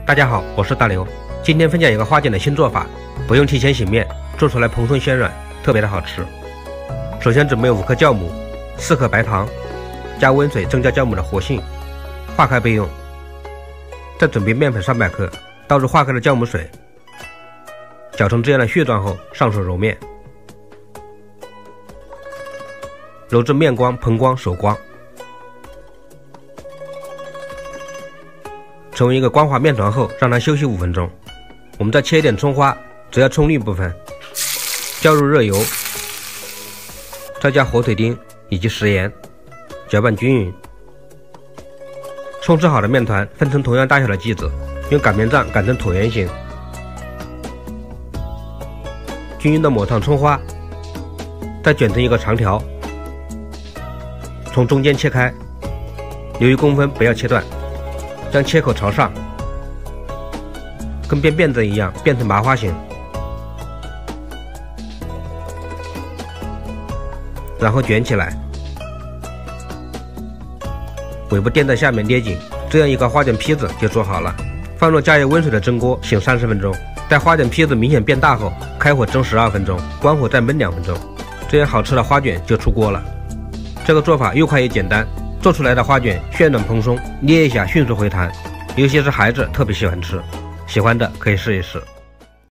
大家好，我是大刘。今天分享一个花卷的新做法，不用提前醒面，做出来蓬松鲜软，特别的好吃。首先准备5克酵母，4克白糖，加温水增加酵母的活性，化开备用。再准备面粉300克，倒入化开的酵母水，搅成这样的絮状后，上手揉面，揉至面光、蓬光、手光，成为一个光滑面团后，让它休息5分钟。我们再切一点葱花，只要葱绿部分，浇入热油，再加火腿丁以及食盐，搅拌均匀。冲制好的面团分成同样大小的剂子，用擀面杖擀成椭圆形，均匀的抹上葱花，再卷成一个长条，从中间切开，留1公分，不要切断。将切口朝上，跟编辫子一样变成麻花形，然后卷起来，尾部垫在下面捏紧，这样一个花卷坯子就做好了。放入加热温水的蒸锅醒30分钟，待花卷坯子明显变大后，开火蒸12分钟，关火再焖2分钟，这样好吃的花卷就出锅了。这个做法又快又简单，做出来的花卷暄软蓬松，捏一下迅速回弹，尤其是孩子特别喜欢吃，喜欢的可以试一试。